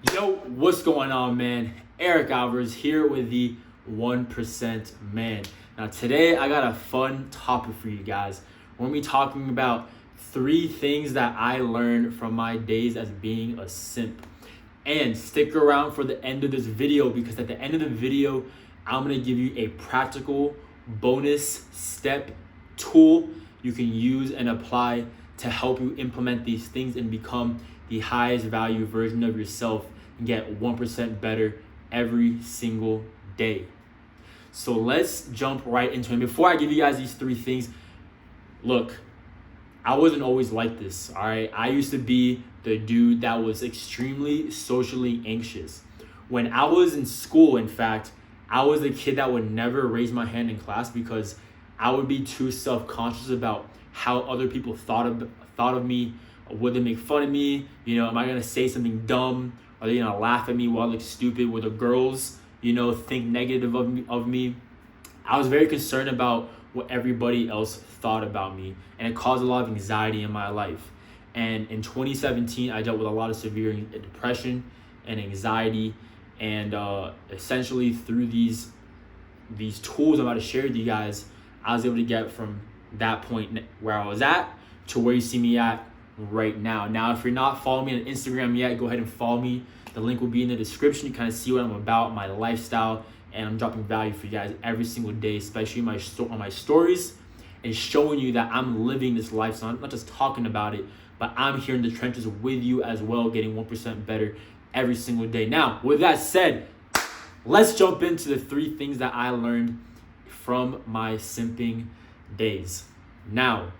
Yo, what's going on, man? Eric Alvarez here with the 1% Man. Now, today I got a fun topic for you guys. We're gonna be talking about 3 things that I learned from my days as being a simp. And stick around for the end of this video because at the end of the video, I'm gonna give you a practical bonus step tool you can use and apply to help you implement these things and become the highest value version of yourself and get 1% better every single day. So let's jump right into it. Before I give you guys these 3 things, look, I wasn't always like this, all right? I used to be the dude that was extremely socially anxious. When I was in school, in fact, I was the kid that would never raise my hand in class because I would be too self-conscious about how other people thought of me. Would they make fun of me? Am I gonna say something dumb? Are they gonna laugh at me while I look stupid? Will the girls, think negative of me? I was very concerned about what everybody else thought about me, and it caused a lot of anxiety in my life. And in 2017, I dealt with a lot of severe depression and anxiety, and essentially through these tools I'm about to share with you guys, I was able to get from that point where I was at to where you see me at right now. Now, if you're not following me on Instagram yet, go ahead and follow me. The link will be in the description. You kind of see what I'm about, my lifestyle, and I'm dropping value for you guys every single day, especially on my stories, and showing you that I'm living this lifestyle. I'm not just talking about it, but I'm here in the trenches with you as well, getting 1% better every single day. Now, with that said, let's jump into the 3 things that I learned from my simping days. Now,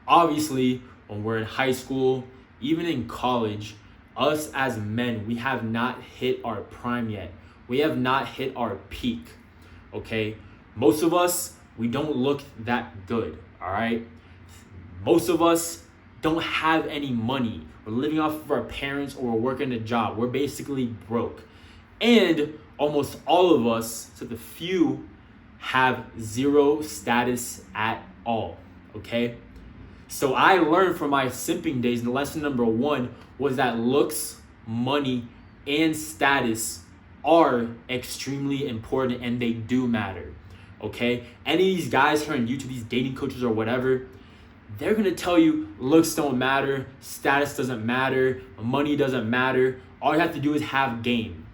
obviously, when we're in high school, even in college, us as men, we have not hit our prime yet. We have not hit our peak, okay? Most of us, we don't look that good, all right? Most of us don't have any money. We're living off of our parents or we're working a job. We're basically broke. And almost all of us, except a few, have zero status at all, okay? So I learned from my simping days, and lesson number 1 was that looks, money, and status are extremely important, and they do matter, okay? Any of these guys here on YouTube, these dating coaches or whatever, they're gonna tell you looks don't matter, status doesn't matter, money doesn't matter. All you have to do is have game.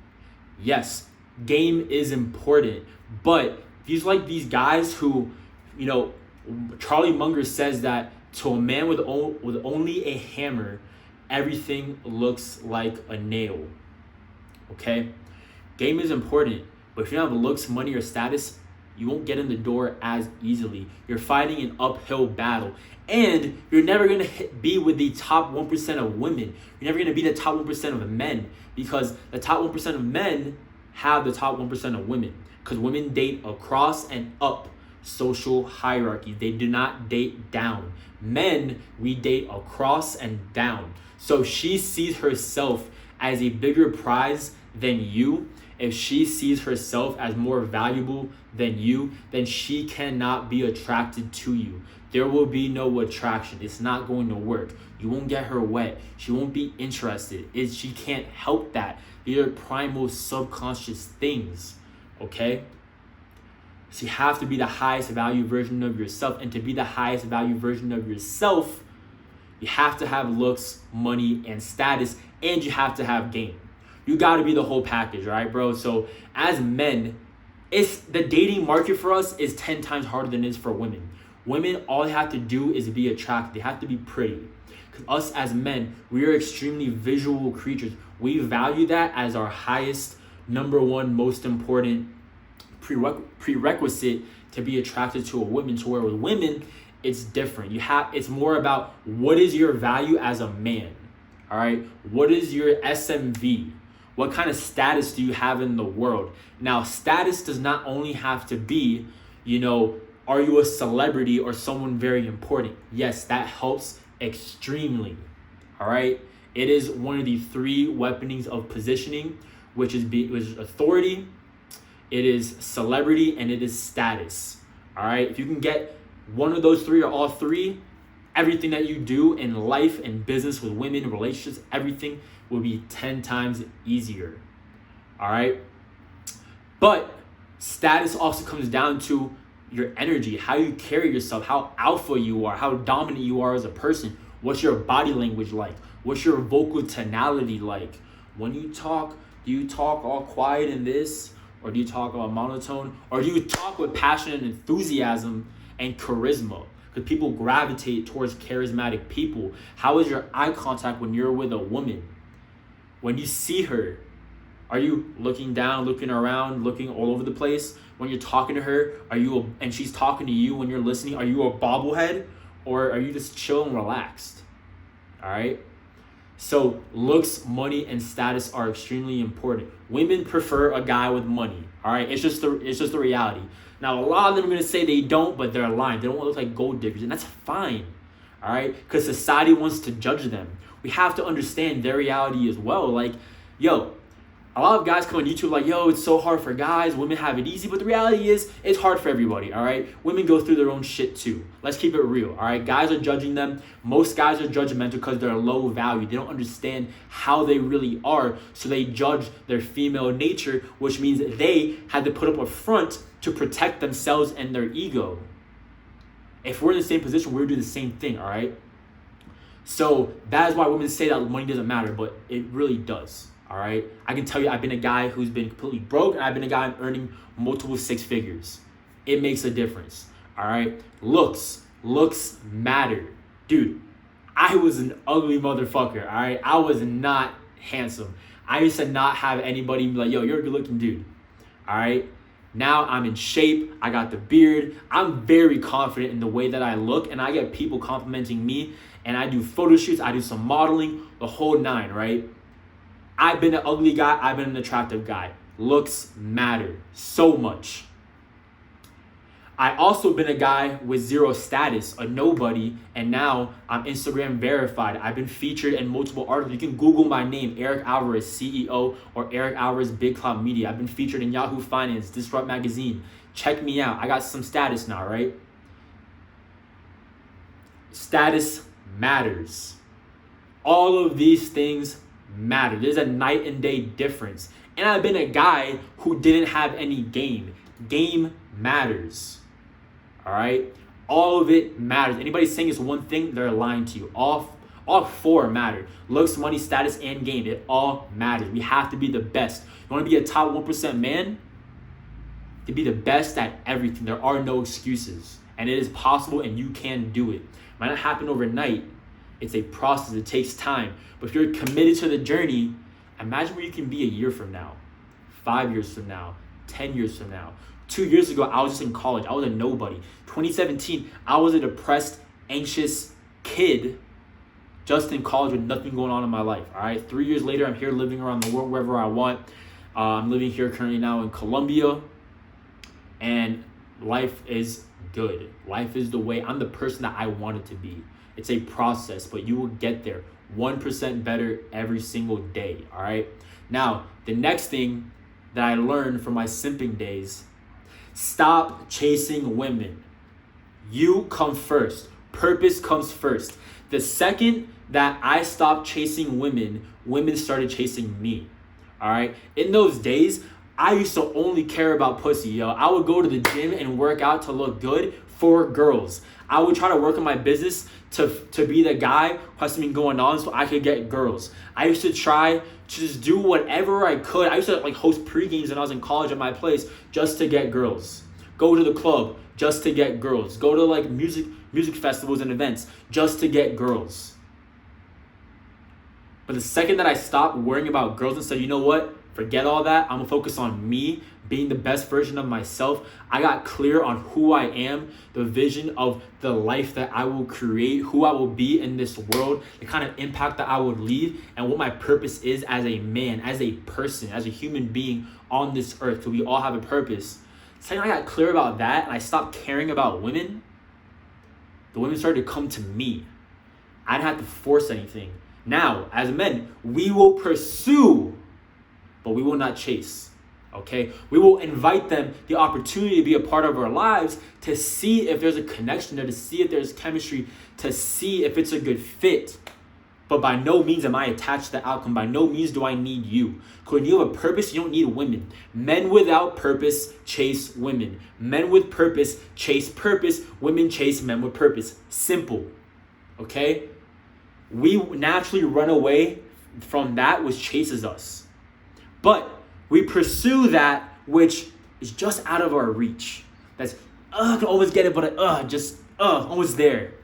Yes, game is important, but these guys who, Charlie Munger says that to a man with only a hammer, everything looks like a nail. Okay? Game is important, but if you don't have looks, money, or status, you won't get in the door as easily. You're fighting an uphill battle. And you're never going to be with the top 1% of women. You're never going to be the top 1% of men because the top 1% of men have the top 1% of women. Because women date across and up social hierarchy. They do not date down. Men, we date across and down. So if she sees herself as a bigger prize than you, if she sees herself as more valuable than you, then she cannot be attracted to you. There will be no attraction. It's not going to work. You won't get her wet. She won't be interested. She can't help that. These are primal subconscious things, okay? So you have to be the highest value version of yourself. And to be the highest value version of yourself, you have to have looks, money, and status, and you have to have game. You got to be the whole package, right, bro? So as men, the dating market for us is 10 times harder than it is for women. Women, all they have to do is be attractive. They have to be pretty. Because us as men, we are extremely visual creatures. We value that as our highest, number 1, most important prerequisite to be attracted to a woman. To where with women, it's different. It's more about what is your value as a man, all right? What is your SMV? What kind of status do you have in the world? Now, status does not only have to be, are you a celebrity or someone very important? Yes, that helps extremely, all right? It is one of the 3 weaponings of positioning, which is authority, it is celebrity, and it is status, all right? If you can get one of those 3 or all 3, everything that you do in life and business with women, relationships, everything will be 10 times easier. All right. But status also comes down to your energy, how you carry yourself, how alpha you are, how dominant you are as a person. What's your body language like? What's your vocal tonality like? When you talk, do you talk all quiet in this? Or do you talk about monotone? Or do you talk with passion and enthusiasm and charisma? Because people gravitate towards charismatic people. How is your eye contact when you're with a woman? When you see her, are you looking down, looking around, looking all over the place? When you're talking to her, and she's talking to you when you're listening, are you a bobblehead? Or are you just chill and relaxed? All right? So looks, money, and status are extremely important. Women prefer a guy with money. All right? It's just the reality. Now, a lot of them are going to say they don't, but they're lying. They don't want to look like gold diggers, and that's fine. All right? Because society wants to judge them. We have to understand their reality as well. Like, yo, a lot of guys come on YouTube like, yo, it's so hard for guys. Women have it easy. But the reality is, it's hard for everybody, all right? Women go through their own shit too. Let's keep it real, all right? Guys are judging them. Most guys are judgmental because they're low value. They don't understand how they really are. So they judge their female nature, which means they had to put up a front to protect themselves and their ego. If we're in the same position, we're doing the same thing, all right? So that is why women say that money doesn't matter, but it really does. All right. I can tell you, I've been a guy who's been completely broke, and I've been a guy earning multiple six figures. It makes a difference. All right. Looks matter. Dude, I was an ugly motherfucker. All right. I was not handsome. I used to not have anybody be like, yo, you're a good looking dude. All right. Now I'm in shape. I got the beard. I'm very confident in the way that I look, and I get people complimenting me, and I do photo shoots. I do some modeling, the whole nine, right? I've been an ugly guy. I've been an attractive guy. Looks matter so much. I also been a guy with zero status, a nobody, and now I'm Instagram verified. I've been featured in multiple articles. You can Google my name, Eric Alvarez, CEO, or Eric Alvarez, Big Cloud Media. I've been featured in Yahoo Finance, Disrupt Magazine. Check me out. I got some status now, right? Status matters. All of these things matter. There's a night and day difference. And I've been a guy who didn't have any game. Game matters. All right? All of it matters. Anybody saying it's one thing, they're lying to you. All four matter. Looks, money, status, and game. It all matters. We have to be the best. You want to be a top 1% man? To be the best at everything. There are no excuses. And it is possible, and you can do it. It might not happen overnight. It's a process. It takes time. But if you're committed to the journey, imagine where you can be a year from now, 5 years from now, 10 years from now. 2 years ago, I was just in college. I was a nobody. 2017, I was a depressed, anxious kid just in college with nothing going on in my life. All right. 3 years later, I'm here living around the world wherever I want. I'm living here currently now in Colombia. And life is good. Life is the way. I'm the person that I wanted to be. It's a process, but you will get there 1% better every single day, all right? Now, the next thing that I learned from my simping days, stop chasing women. You come first. Purpose comes first. The second that I stopped chasing women, women started chasing me, all right? In those days, I used to only care about pussy, yo. I would go to the gym and work out to look good for girls. I would try to work on my business to be the guy who has something going on so I could get girls. I used to try to just do whatever I could. I used to like host pre-games when I was in college at my place just to get girls. Go to the club just to get girls. Go to like music festivals and events just to get girls. But the second that I stopped worrying about girls and said, you know what? Forget all that. I'm going to focus on me being the best version of myself. I got clear on who I am, the vision of the life that I will create, who I will be in this world, the kind of impact that I would leave, and what my purpose is as a man, as a person, as a human being on this earth. Because we all have a purpose. The second I got clear about that and I stopped caring about women, the women started to come to me. I didn't have to force anything. Now, as men, we will pursue, but we will not chase. Okay, we will invite them the opportunity to be a part of our lives, to see if there's a connection there, to see if there's chemistry, to see if it's a good fit. But by no means am I attached to the outcome. By no means do I need you. Because when you have a purpose, you don't need women. Men without purpose chase women. Men with purpose chase purpose. Women chase men with purpose. Simple. Okay? We naturally run away from that which chases us. But we pursue that which is just out of our reach. That's, I can always get it, but almost there.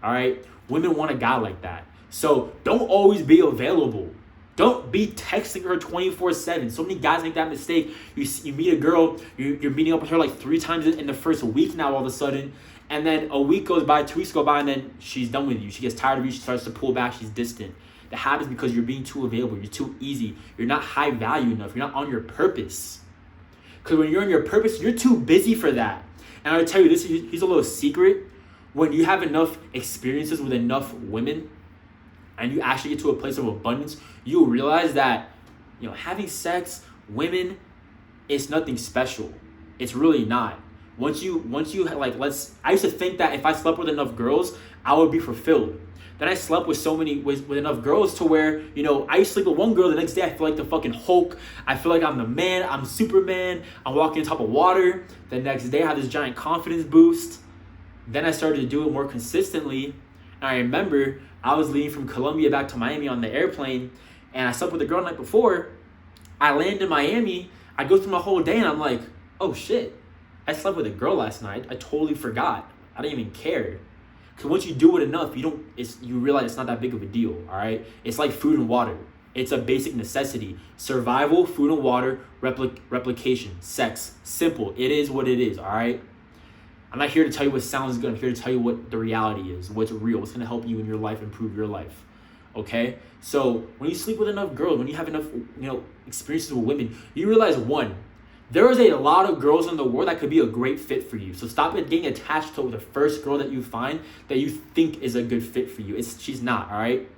All right? Women want a guy like that. So don't always be available. Don't be texting her 24/7. So many guys make that mistake. You meet a girl, you're meeting up with her like 3 times in the first week now all of a sudden. And then a week goes by, 2 weeks go by, and then she's done with you. She gets tired of you. She starts to pull back. She's distant. That happens because you're being too available. You're too easy. You're not high value enough. You're not on your purpose. Because when you're on your purpose, you're too busy for that. And I'll tell you this, here's a little secret. When you have enough experiences with enough women and you actually get to a place of abundance, you'll realize that, having sex, women, it's nothing special. It's really not. Once you I used to think that if I slept with enough girls, I would be fulfilled. Then I slept with with enough girls to where, I used to sleep with one girl, the next day I feel like the fucking Hulk. I feel like I'm the man, I'm Superman, I'm walking on top of water. The next day I have this giant confidence boost. Then I started to do it more consistently. And I remember I was leaving from Colombia back to Miami on the airplane, and I slept with a girl the night before. I land in Miami, I go through my whole day, and I'm like, oh shit, I slept with a girl last night. I totally forgot. I didn't even care. Because once you do it enough, you realize it's not that big of a deal, all right? It's like food and water. It's a basic necessity. Survival, food and water, replication, sex. Simple. It is what it is, all right? I'm not here to tell you what sounds good. I'm here to tell you what the reality is, what's real, what's going to help you in your life, improve your life, okay? So when you sleep with enough girls, when you have enough, experiences with women, you realize, one, there is a lot of girls in the world that could be a great fit for you. So stop getting attached to the first girl that you find that you think is a good fit for you. She's not, all right?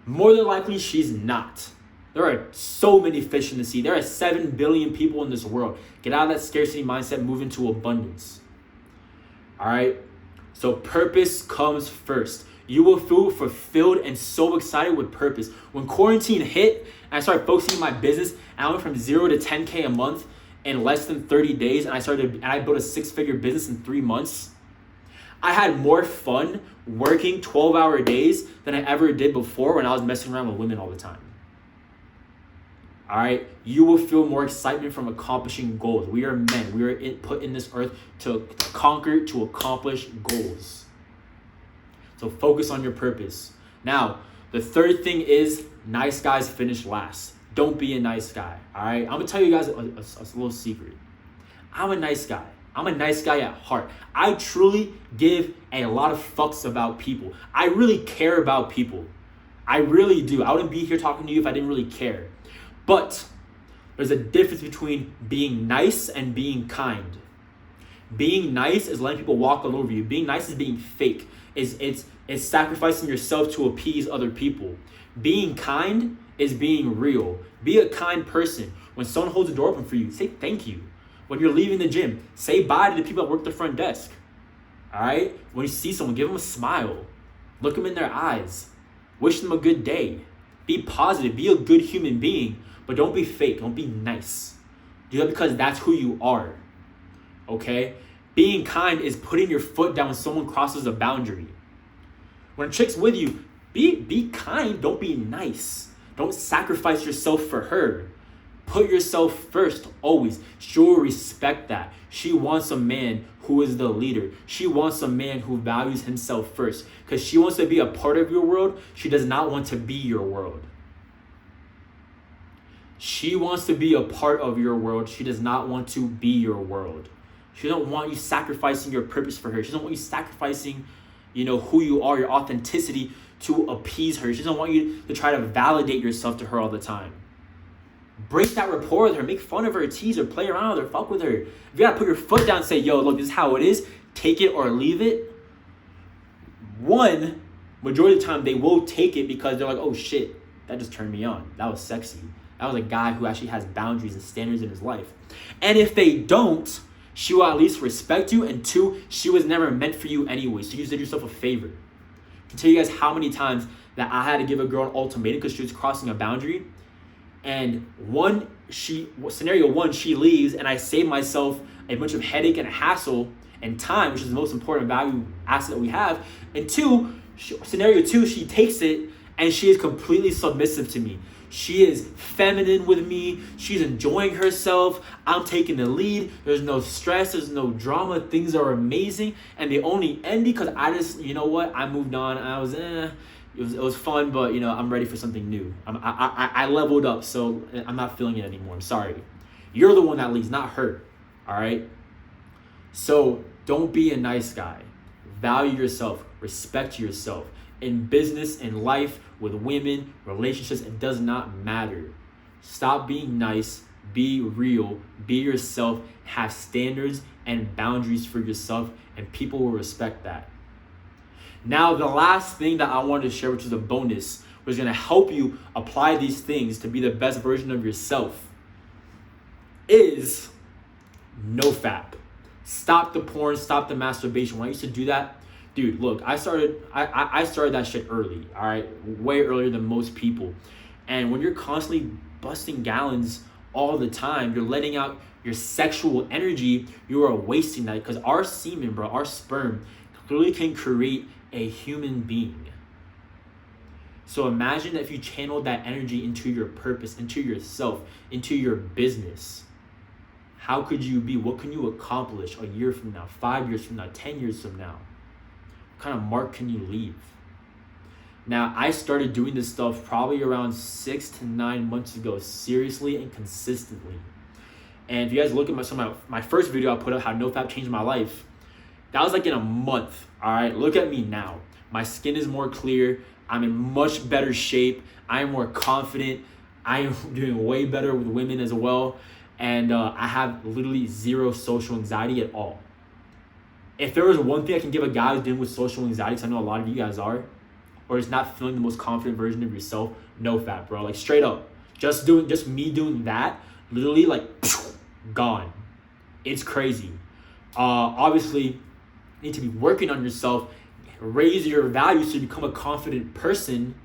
More than likely, she's not. There are so many fish in the sea. There are 7 billion people in this world. Get out of that scarcity mindset, move into abundance. All right? So purpose comes first. You will feel fulfilled and so excited with purpose. When quarantine hit and I started focusing on my business, and I went from 0 to 10K a month in less than 30 days, and I built a 6-figure business in 3 months. I had more fun working 12-hour days than I ever did before when I was messing around with women all the time. All right, you will feel more excitement from accomplishing goals. We are men. We are put in this earth to conquer, to accomplish goals. So focus on your purpose. Now, the third thing is nice guys finish last. Don't be a nice guy. All right, I'm gonna tell you guys a little secret. I'm a nice guy. I'm a nice guy at heart. I truly give a lot of fucks about people. I really care about people. I really do. I wouldn't be here talking to you if I didn't really care. But there's a difference between being nice and being kind. Being nice is letting people walk all over you. Being nice is being fake. It's sacrificing yourself to appease other people. Being kind is being real. Be a kind person. When someone holds the door open for you, say thank you. When you're leaving the gym, say bye to the people that work the front desk. All right? When you see someone, give them a smile. Look them in their eyes. Wish them a good day. Be positive. Be a good human being. But don't be fake. Don't be nice. Do that because that's who you are. Okay? Being kind is putting your foot down when someone crosses a boundary. When a chick's with you, be kind. Don't be nice. Don't sacrifice yourself for her. Put yourself first always. She will respect that. She wants a man who is the leader. She wants a man who values himself first. Because she wants to be a part of your world. She does not want to be your world. She wants to be a part of your world. She does not want to be your world. She doesn't want you sacrificing your purpose for her. She doesn't want you sacrificing, who you are, your authenticity to appease her. She doesn't want you to try to validate yourself to her all the time. Break that rapport with her. Make fun of her, tease her, play around with her, fuck with her. If you gotta put your foot down and say, yo, look, this is how it is, take it or leave it. One, majority of the time they will take it because they're like, oh shit, that just turned me on. That was sexy. That was a guy who actually has boundaries and standards in his life. And if they don't, she will at least respect you. And 2, she was never meant for you anyway. So you did yourself a favor. I can tell you guys how many times that I had to give a girl an ultimatum because she was crossing a boundary. And scenario one, she leaves, and I save myself a bunch of headache and hassle and time, which is the most important value asset that we have. And two, scenario two, she takes it and she is completely submissive to me. She is feminine with me. She's enjoying herself. I'm taking the lead. There's no stress. There's no drama. Things are amazing. And they only end because I just, you know what? I moved on. I was, it was fun, but you know, I'm ready for something new. I leveled up, so I'm not feeling it anymore. I'm sorry. You're the one that leaves, not her. All right? So don't be a nice guy. Value yourself. Respect yourself. In business, in life, with women, relationships, it does not matter. Stop being nice. Be real. Be yourself. Have standards and boundaries for yourself, and people will respect that. Now, the last thing that I wanted to share, which is a bonus, which is going to help you apply these things to be the best version of yourself, is NoFap. Stop the porn, stop the masturbation. When I used to do that, dude, look, I started that shit early, all right? Way earlier than most people. And when you're constantly busting gallons all the time, you're letting out your sexual energy, you are wasting that, because our semen, bro, our sperm, clearly can create a human being. So imagine if you channeled that energy into your purpose, into yourself, into your business. How could you be? What can you accomplish a year from now, 5 years from now, 10 years from now? What kind of mark can you leave? Now, I started doing this stuff probably around 6 to 9 months ago, seriously and consistently. And if you guys look at my first video I put up, how NoFap changed my life, that was like in a month, all right? Look at me now. My skin is more clear. I'm in much better shape. I am more confident. I am doing way better with women as well. And I have literally zero social anxiety at all. If there was one thing I can give a guy who's dealing with social anxiety, because I know a lot of you guys are, or is not feeling the most confident version of yourself, NoFap, bro. Like straight up. Just me doing that, literally like gone. It's crazy. Obviously, you need to be working on yourself, raise your value so you become a confident person,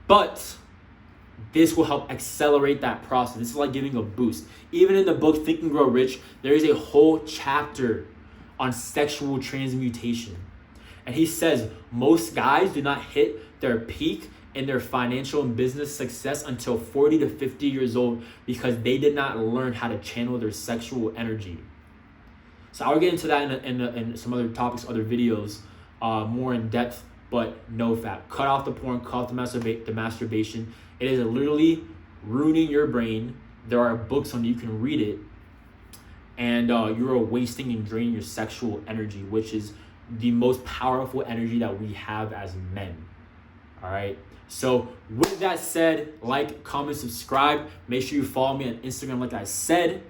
but this will help accelerate that process. This is like giving a boost. Even in the book Think and Grow Rich, there is a whole chapter on sexual transmutation. And he says most guys do not hit their peak in their financial and business success until 40 to 50 years old because they did not learn how to channel their sexual energy. So I'll get into that in some other topics, other videos, more in depth, but NoFap. Cut off the porn, cut off the masturbation. It is literally ruining your brain. There are books on it, you can read it, and you are wasting and draining your sexual energy, which is the most powerful energy that we have as men. All right. So with that said, like, comment, subscribe. Make sure you follow me on Instagram, like I said.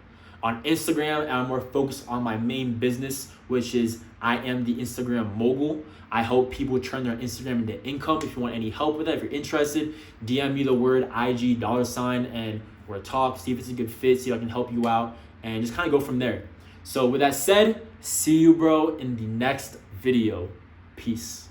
On Instagram, I'm more focused on my main business, which is I am the Instagram mogul. I help people turn their Instagram into income. If you want any help with that, if you're interested, DM me the word IG $, and we'll talk, see if it's a good fit, see if I can help you out, and just kind of go from there. So with that said, see you, bro, in the next video. Peace.